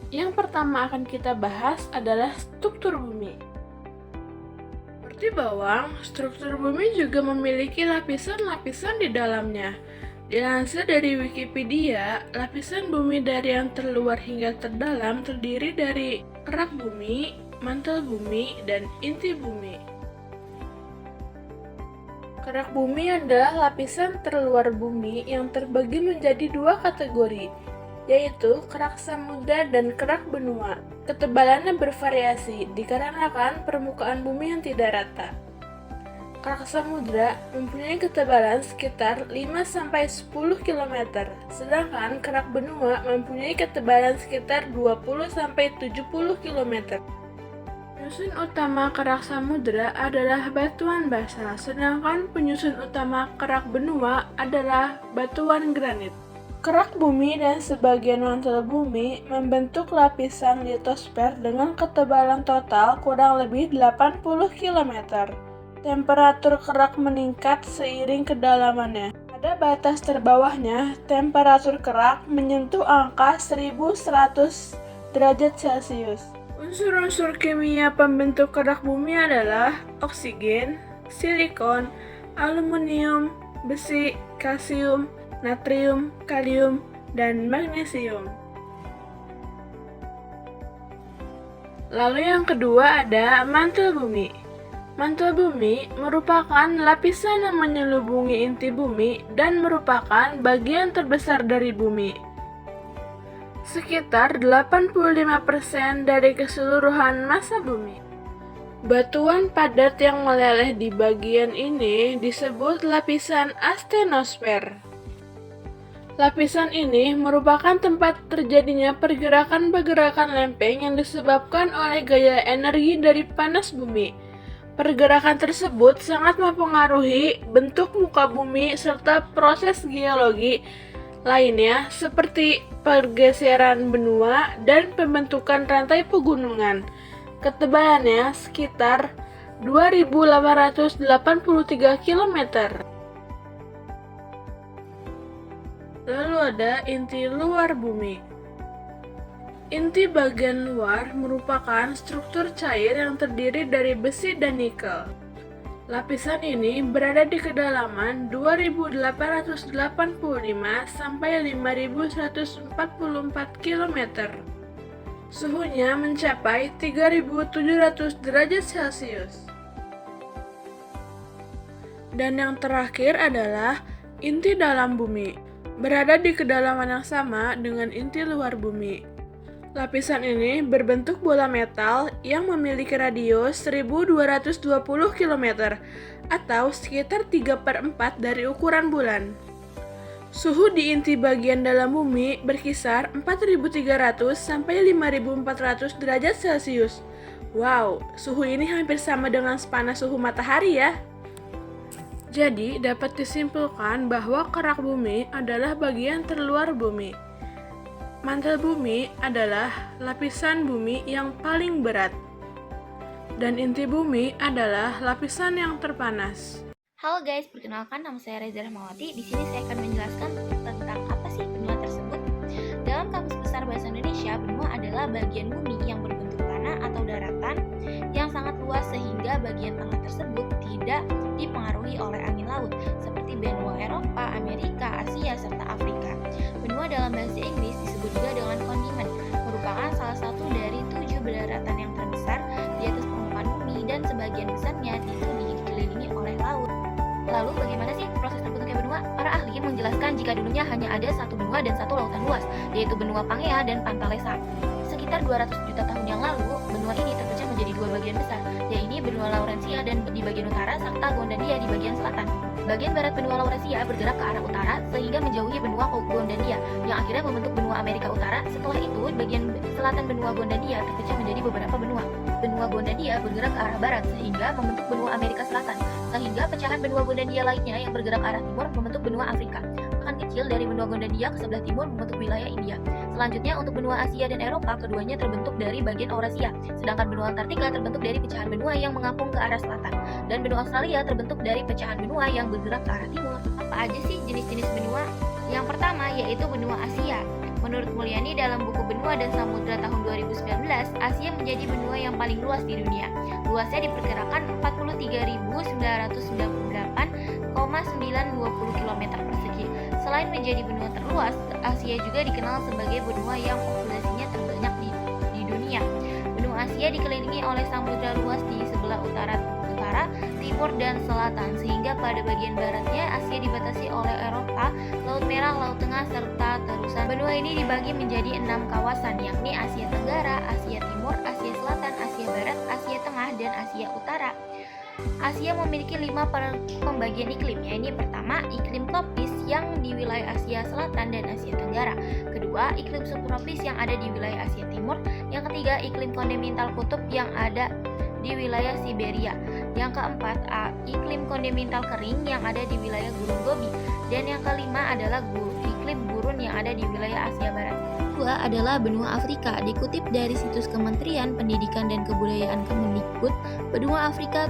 Yang pertama akan kita bahas adalah struktur bumi. Seperti bawang, struktur bumi juga memiliki lapisan-lapisan di dalamnya. Dilansir dari Wikipedia, lapisan bumi dari yang terluar hingga terdalam terdiri dari kerak bumi, mantel bumi, dan inti bumi. Kerak bumi adalah lapisan terluar bumi yang terbagi menjadi dua kategori, yaitu kerak samudra dan kerak benua. Ketebalannya bervariasi dikarenakan permukaan bumi yang tidak rata. Kerak samudra mempunyai ketebalan sekitar 5-10 km, sedangkan kerak benua mempunyai ketebalan sekitar 20-70 km. Penyusun utama kerak samudra adalah batuan basa, sedangkan penyusun utama kerak benua adalah batuan granit. Kerak bumi dan sebagian mantel bumi membentuk lapisan litosfer dengan ketebalan total kurang lebih 80 km. Temperatur kerak meningkat seiring kedalamannya. Pada batas terbawahnya, temperatur kerak menyentuh angka 1100 derajat Celcius. Unsur-unsur kimia pembentuk kerak bumi adalah oksigen, silikon, aluminium, besi, kalsium, natrium, kalium, dan magnesium. Lalu yang kedua ada mantel bumi. Mantel bumi merupakan lapisan yang menyelubungi inti bumi dan merupakan bagian terbesar dari bumi. Sekitar 85% dari keseluruhan massa bumi. Batuan padat yang meleleh di bagian ini disebut lapisan astenosfer. Lapisan ini merupakan tempat terjadinya pergerakan-pergerakan lempeng yang disebabkan oleh gaya energi dari panas bumi. Pergerakan tersebut sangat mempengaruhi bentuk muka bumi serta proses geologi lainnya seperti pergeseran benua dan pembentukan rantai pegunungan. Ketebalannya sekitar 2.883 km. Lalu ada inti luar bumi. Inti bagian luar merupakan struktur cair yang terdiri dari besi dan nikel. Lapisan ini berada di kedalaman 2.885 sampai 5.144 km. Suhunya mencapai 3.700 derajat Celcius. Dan yang terakhir adalah inti dalam bumi, berada di kedalaman yang sama dengan inti luar bumi. Lapisan ini berbentuk bola metal yang memiliki radius 1220 km atau sekitar 3/4 dari ukuran bulan. Suhu di inti bagian dalam bumi berkisar 4.300 sampai 5.400 derajat Celcius. Wow, suhu ini hampir sama dengan sepanas suhu matahari ya. Jadi, dapat disimpulkan bahwa kerak bumi adalah bagian terluar bumi. Mantel bumi adalah lapisan bumi yang paling berat, dan inti bumi adalah lapisan yang terpanas. Halo guys, perkenalkan nama saya Reza Rahmawati. Di sini saya akan menjelaskan tentang apa sih benua tersebut. Dalam Kamus Besar Bahasa Indonesia, benua adalah bagian bumi yang berbentuk tanah atau daratan yang sangat luas sehingga bagian tengah tersebut tidak dipengaruhi oleh angin laut, seperti benua Eropa, Amerika, Asia, serta Afrika. Benua dalam bahasa Inggris disebut juga dengan kontinent, merupakan salah satu dari 7 daratan yang terbesar di atas permukaan bumi dan sebagian besarnya itu dikelilingi oleh laut. Lalu bagaimana sih proses terbentuknya benua? Para ahli menjelaskan jika dulunya hanya ada satu benua dan satu lautan luas, yaitu benua Pangea dan Pantalesa. Sekitar 200 juta tahun yang lalu, benua ini terpecah menjadi dua bagian besar, yaitu benua Laurensia dan di bagian utara serta Gondandia di bagian selatan. Bagian barat benua Laurensia bergerak ke arah utara sehingga menjauhi benua Gondandia yang akhirnya membentuk benua Amerika Utara. Setelah itu, bagian selatan benua Gondandia terpecah menjadi beberapa benua. Benua Gondandia bergerak ke arah barat sehingga membentuk benua Amerika Selatan, sehingga pecahan benua Gondandia lainnya yang bergerak ke arah timur membentuk benua Afrika. Pekan kecil dari benua Gondandia ke sebelah timur membentuk wilayah India. Selanjutnya untuk benua Asia dan Eropa, keduanya terbentuk dari bagian Eurasia, sedangkan benua Antartika terbentuk dari pecahan benua yang mengapung ke arah selatan, dan benua Australia terbentuk dari pecahan benua yang bergerak ke arah timur. Apa aja sih jenis-jenis benua? Yang pertama yaitu benua Asia. Menurut Mulyani dalam buku Benua dan Samudra tahun 2019, Asia menjadi benua yang paling luas di dunia. Luasnya diperkirakan 43.998,920 km persegi. Selain menjadi benua terluas, Asia juga dikenal sebagai benua yang populasinya terbanyak di dunia. Benua Asia dikelilingi oleh samudra luas di sebelah utara, timur, dan selatan, sehingga pada bagian baratnya Asia dibatasi oleh Eropa, Laut Merah, Laut Tengah, serta terusan. Benua ini dibagi menjadi 6 kawasan, yakni Asia Tenggara, Asia Timur, Asia Selatan, Asia Barat, Asia Tengah, dan Asia Utara. Asia memiliki 5 pembagian iklim, yaitu pertama, iklim tropis yang di wilayah Asia Selatan dan Asia Tenggara. Kedua, iklim subtropis yang ada di wilayah Asia Timur. Yang ketiga, iklim kontinental kutub yang ada di wilayah Siberia. Yang keempat, iklim kontinental kering yang ada di wilayah Gurun Gobi. Dan yang kelima adalah iklim gurun yang ada di wilayah Asia Barat. Kedua adalah benua Afrika. Dikutip dari situs Kementerian Pendidikan dan Kebudayaan Kemendikbud, benua Afrika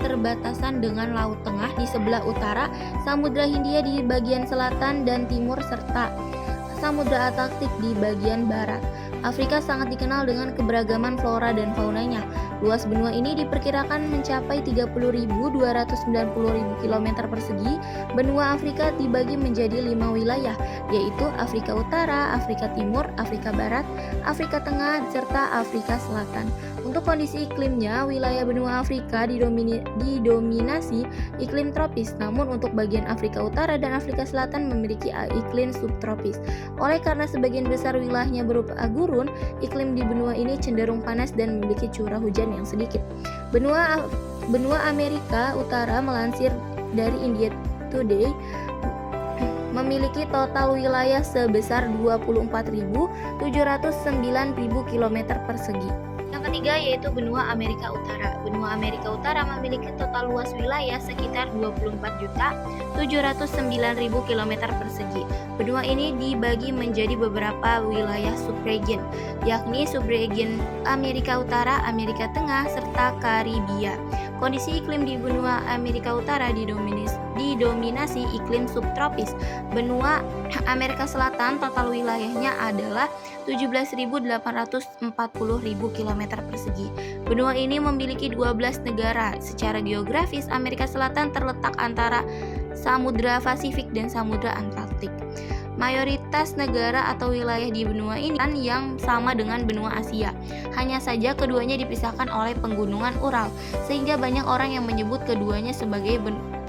berbatasan dengan Laut Tengah di sebelah utara, Samudra Hindia di bagian selatan dan timur, serta Samudra Atlantik di bagian barat. Afrika sangat dikenal dengan keberagaman flora dan faunanya. Luas benua ini diperkirakan mencapai 30.290.000 km persegi. Benua Afrika dibagi menjadi 5 wilayah, yaitu Afrika Utara, Afrika Timur, Afrika Barat, Afrika Tengah, serta Afrika Selatan. Untuk kondisi iklimnya, wilayah benua Afrika didominasi iklim tropis, namun untuk bagian Afrika Utara dan Afrika Selatan memiliki iklim subtropis. Oleh karena sebagian besar wilayahnya berupa gurun, iklim di benua ini cenderung panas dan memiliki curah hujan yang sedikit. Benua Amerika Utara melansir dari India Today memiliki total wilayah sebesar 24.709.000 km persegi. Yang ketiga yaitu benua Amerika Utara. Benua Amerika Utara memiliki total luas wilayah sekitar 24.709.000 km persegi. Benua ini dibagi menjadi beberapa wilayah subregion, yakni subregion Amerika Utara, Amerika Tengah, serta Karibia. Kondisi iklim di benua Amerika Utara didominasi iklim subtropis. Benua Amerika Selatan total wilayahnya adalah 17.840.000 km persegi. Benua ini memiliki 12 negara. Secara geografis, Amerika Selatan terletak antara Samudra Pasifik dan Samudra Atlantik. Mayoritas negara atau wilayah di benua ini yang sama dengan benua Asia. Hanya saja keduanya dipisahkan oleh pegunungan Ural, sehingga banyak orang yang menyebut keduanya sebagai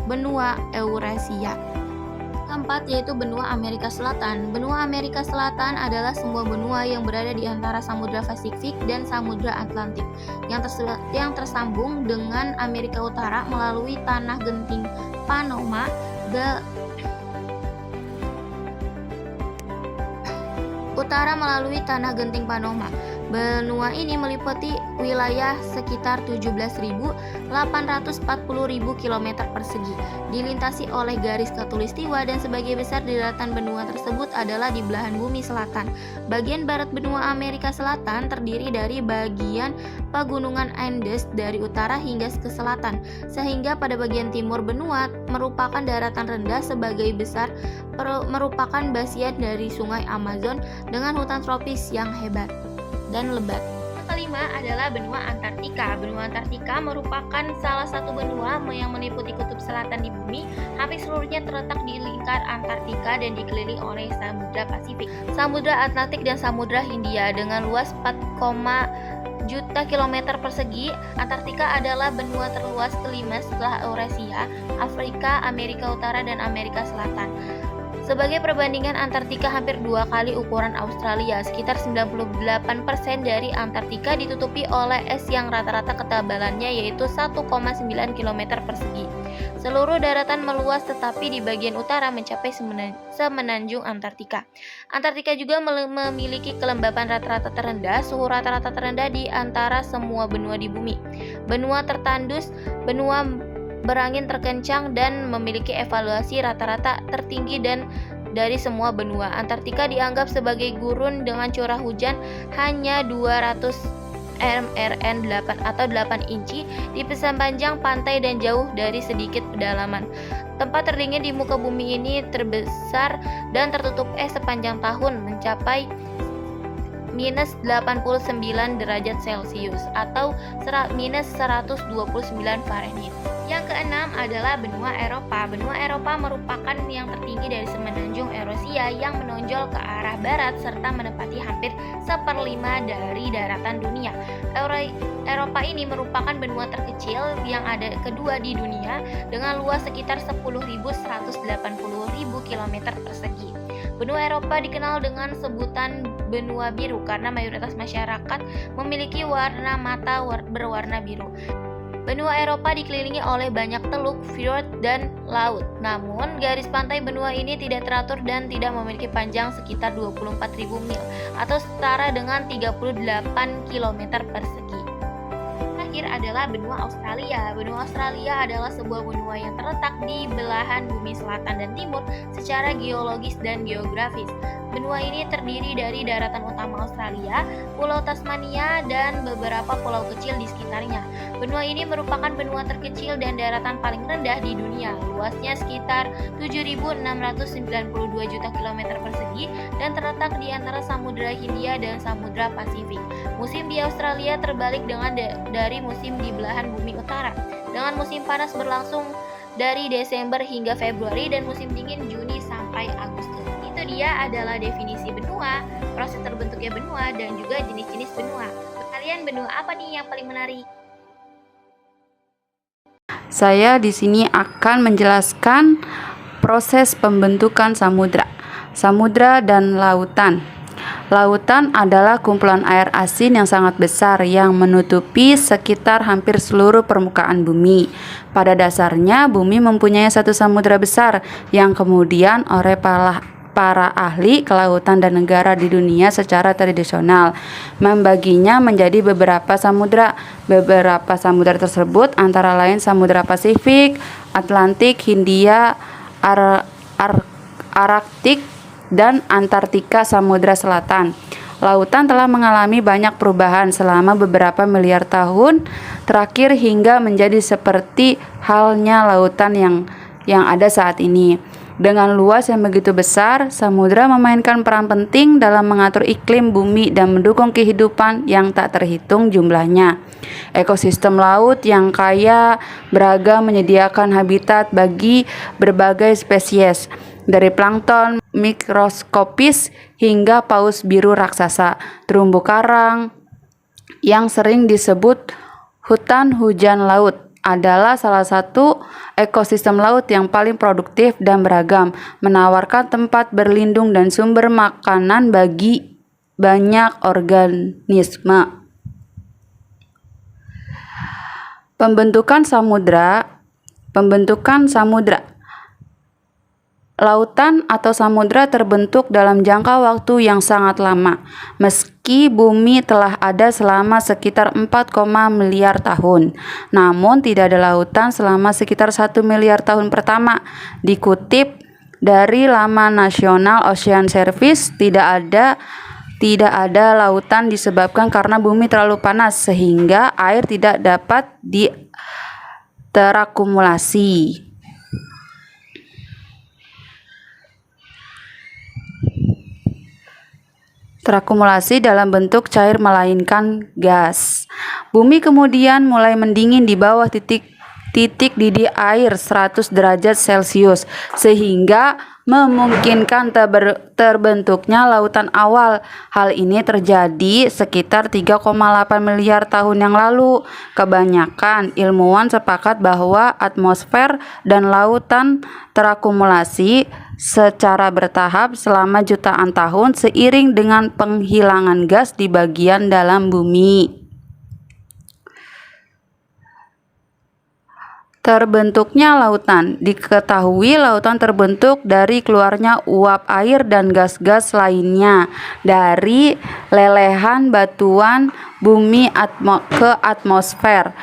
benua Eurasia. Keempat yaitu benua Amerika Selatan. Benua Amerika Selatan adalah semua benua yang berada di antara Samudra Pasifik dan Samudra Atlantik yang tersambung dengan Amerika Utara melalui tanah genting Panama. Benua ini meliputi wilayah sekitar 17.840.000 km persegi, dilintasi oleh garis khatulistiwa, dan sebagian besar daratan benua tersebut adalah di belahan bumi selatan. Bagian barat benua Amerika Selatan terdiri dari bagian pegunungan Andes dari utara hingga ke selatan, sehingga pada bagian timur benua merupakan daratan rendah sebagai besar merupakan basian dari sungai Amazon dengan hutan tropis yang hebat dan lebat. Yang kelima adalah benua Antartika. Benua Antartika merupakan salah satu benua yang meliputi kutub selatan di bumi. Hampir seluruhnya terletak di lingkar Antartika dan dikelilingi oleh Samudra Pasifik, Samudra Atlantik, dan Samudra Hindia dengan luas 4, juta kilometer persegi. Antartika adalah benua terluas kelima setelah Eurasia, Afrika, Amerika Utara, dan Amerika Selatan. Sebagai perbandingan, Antartika hampir 2 kali ukuran Australia. Sekitar 98% dari Antartika ditutupi oleh es yang rata-rata ketebalannya yaitu 1,9 km persegi. Seluruh daratan meluas, tetapi di bagian utara mencapai semenanjung Antartika. Antartika juga memiliki kelembapan rata-rata terendah, suhu rata-rata terendah di antara semua benua di bumi. Benua tertandus, benua berangin terkencang, dan memiliki evaluasi rata-rata tertinggi dan dari semua benua. Antartika dianggap sebagai gurun dengan curah hujan hanya 200 mrn 8 atau 8 inci di sepanjang pantai dan jauh dari sedikit pedalaman. Tempat terdingin di muka bumi ini terbesar dan tertutup es sepanjang tahun mencapai minus 89 derajat Celcius atau minus 129 Fahrenheit. Yang keenam adalah benua Eropa. Benua Eropa merupakan yang tertinggi dari semenanjung Eurasia yang menonjol ke arah barat serta menempati hampir 1/5 dari daratan dunia. Eropa ini merupakan benua terkecil yang ada kedua di dunia dengan luas sekitar 10.180.000 km persegi. Benua Eropa dikenal dengan sebutan benua biru karena mayoritas masyarakat memiliki warna mata berwarna biru. Benua Eropa dikelilingi oleh banyak teluk, fjord, dan laut. Namun, garis pantai benua ini tidak teratur dan tidak memiliki panjang sekitar 24.000 mil atau setara dengan 38 km persegi. Terakhir adalah benua Australia. Benua Australia adalah sebuah benua yang terletak di belahan bumi selatan dan timur secara geologis dan geografis. Benua ini terdiri dari daratan utama Australia, Pulau Tasmania, dan beberapa pulau kecil di sekitarnya. Benua ini merupakan benua terkecil dan daratan paling rendah di dunia. Luasnya sekitar 7.692 juta kilometer persegi dan terletak di antara Samudra Hindia dan Samudra Pasifik. Musim di Australia terbalik dengan dari musim di belahan bumi utara, dengan musim panas berlangsung dari Desember hingga Februari dan musim dingin Juni sampai Agustus. Itu dia adalah definisi benua, proses terbentuknya benua, dan juga jenis-jenis benua. Kalian benua apa nih yang paling menarik? Saya di sini akan menjelaskan proses pembentukan samudra. Samudra dan lautan. Lautan adalah kumpulan air asin yang sangat besar yang menutupi sekitar hampir seluruh permukaan bumi. Pada dasarnya, bumi mempunyai satu samudra besar yang kemudian oleh para ahli kelautan dan negara di dunia secara tradisional membaginya menjadi beberapa samudra. Beberapa samudra tersebut antara lain Samudra Pasifik, Atlantik, Hindia, Arktik, dan Antartika Samudra Selatan. Lautan telah mengalami banyak perubahan selama beberapa miliar tahun terakhir hingga menjadi seperti halnya lautan yang ada saat ini. Dengan luas yang begitu besar, samudra memainkan peran penting dalam mengatur iklim bumi dan mendukung kehidupan yang tak terhitung jumlahnya. Ekosistem laut yang kaya beragam menyediakan habitat bagi berbagai spesies, dari plankton mikroskopis hingga paus biru raksasa, terumbu karang yang sering disebut hutan hujan laut adalah salah satu ekosistem laut yang paling produktif dan beragam, menawarkan tempat berlindung dan sumber makanan bagi banyak organisme. Pembentukan samudra. Lautan atau samudra terbentuk dalam jangka waktu yang sangat lama. Meski bumi telah ada selama sekitar 4, miliar tahun, namun tidak ada lautan selama sekitar 1 miliar tahun pertama. Dikutip dari laman National Ocean Service, tidak ada lautan disebabkan karena bumi terlalu panas sehingga air tidak dapat terakumulasi. Dalam bentuk cair melainkan gas. Bumi kemudian mulai mendingin di bawah titik didih air 100 derajat Celcius sehingga memungkinkan terbentuknya lautan awal. Hal ini terjadi sekitar 3,8 miliar tahun yang lalu. Kebanyakan ilmuwan sepakat bahwa atmosfer dan lautan terakumulasi secara bertahap selama jutaan tahun seiring dengan penghilangan gas di bagian dalam bumi. Terbentuknya lautan. Diketahui lautan terbentuk dari keluarnya uap air dan gas-gas lainnya dari lelehan batuan bumi ke atmosfer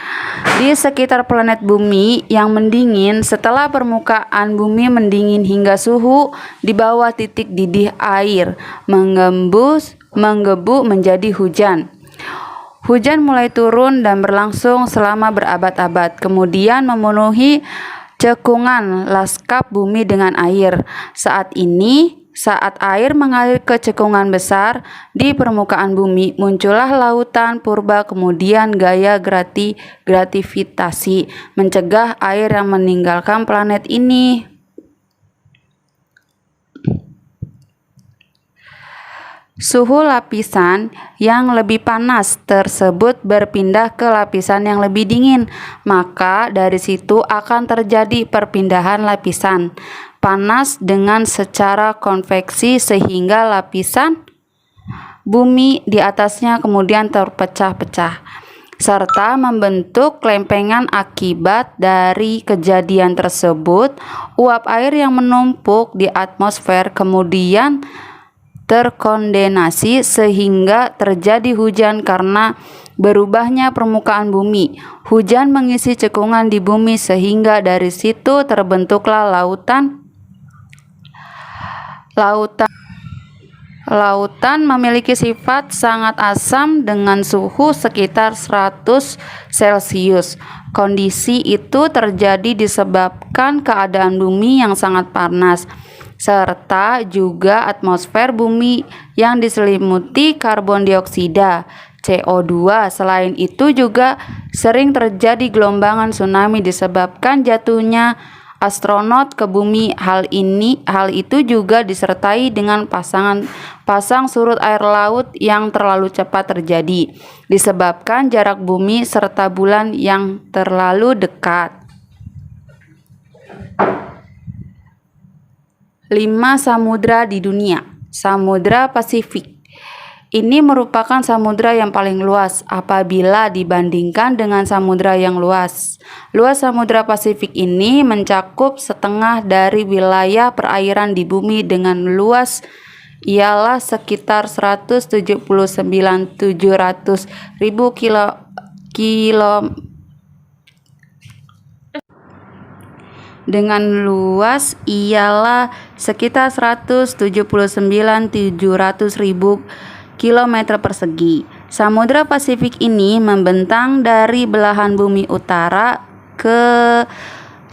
di sekitar planet bumi yang mendingin. Setelah permukaan bumi mendingin hingga suhu di bawah titik didih air menggebu menjadi hujan. Hujan mulai turun dan berlangsung selama berabad-abad, kemudian memenuhi Cekungan laskap bumi dengan air. Saat air mengalir ke cekungan besar di permukaan bumi, muncullah lautan purba, kemudian gaya gravitasi mencegah air yang meninggalkan planet ini. Suhu lapisan yang lebih panas tersebut berpindah ke lapisan yang lebih dingin, maka dari situ akan terjadi perpindahan lapisan panas dengan secara konveksi sehingga lapisan bumi di atasnya kemudian terpecah-pecah serta membentuk lempengan. Akibat dari kejadian tersebut, uap air yang menumpuk di atmosfer kemudian terkondensasi sehingga terjadi hujan karena berubahnya permukaan bumi. Hujan mengisi cekungan di bumi sehingga dari situ terbentuklah lautan. Lautan memiliki sifat sangat asam dengan suhu sekitar 100 Celcius. Kondisi itu terjadi disebabkan keadaan bumi yang sangat panas serta juga atmosfer bumi yang diselimuti karbon dioksida CO2. Selain itu juga sering terjadi gelombang tsunami disebabkan jatuhnya astronot ke bumi. Hal itu juga disertai dengan pasang surut air laut yang terlalu cepat terjadi disebabkan jarak bumi serta bulan yang terlalu dekat. 5 samudra di dunia. Samudra Pasifik. Ini merupakan samudra yang paling luas apabila dibandingkan dengan samudra yang luas. Luas Samudra Pasifik ini mencakup setengah dari wilayah perairan di bumi dengan luas ialah sekitar 179.700.000 dengan luas ialah sekitar 179.700.000 km persegi. Samudra Pasifik ini membentang dari belahan bumi utara ke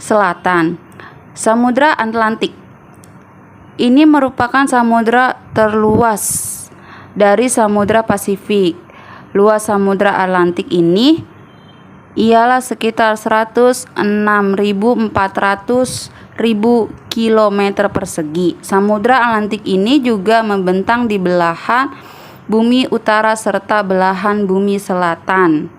selatan. Samudra Atlantik ini merupakan samudra terluas dari Samudra Pasifik. Luas Samudra Atlantik ini ialah sekitar 106.400.000 km persegi. Samudra Atlantik ini juga membentang di belahan bumi utara serta belahan bumi selatan.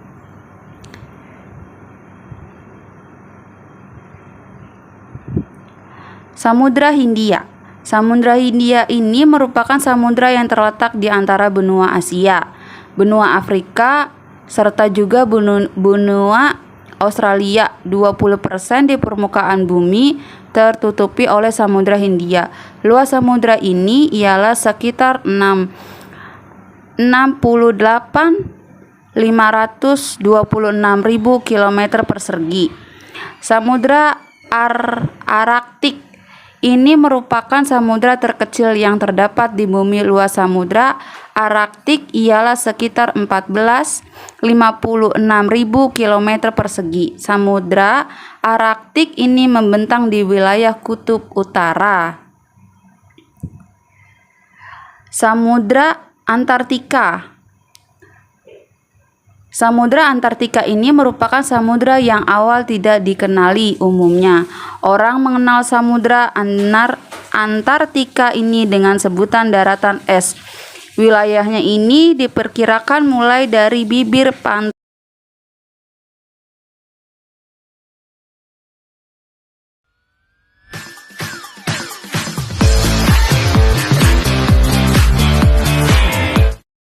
Samudra Hindia. Samudra Hindia ini merupakan samudra yang terletak di antara benua Asia, benua Afrika, serta juga benua Australia. 20% di permukaan bumi tertutupi oleh Samudra Hindia. Luas samudra ini ialah sekitar 68.526.000 km persegi. Samudra Arktik ini merupakan samudra terkecil yang terdapat di bumi. Luas Samudra Arktik ialah sekitar 14.056.000 km persegi. Samudra Arktik ini membentang di wilayah kutub utara. Samudra Antartika. Samudra Antartika ini merupakan samudra yang awal tidak dikenali umumnya. Orang mengenal samudra Antartika ini dengan sebutan daratan es. Wilayahnya ini diperkirakan mulai dari bibir pantai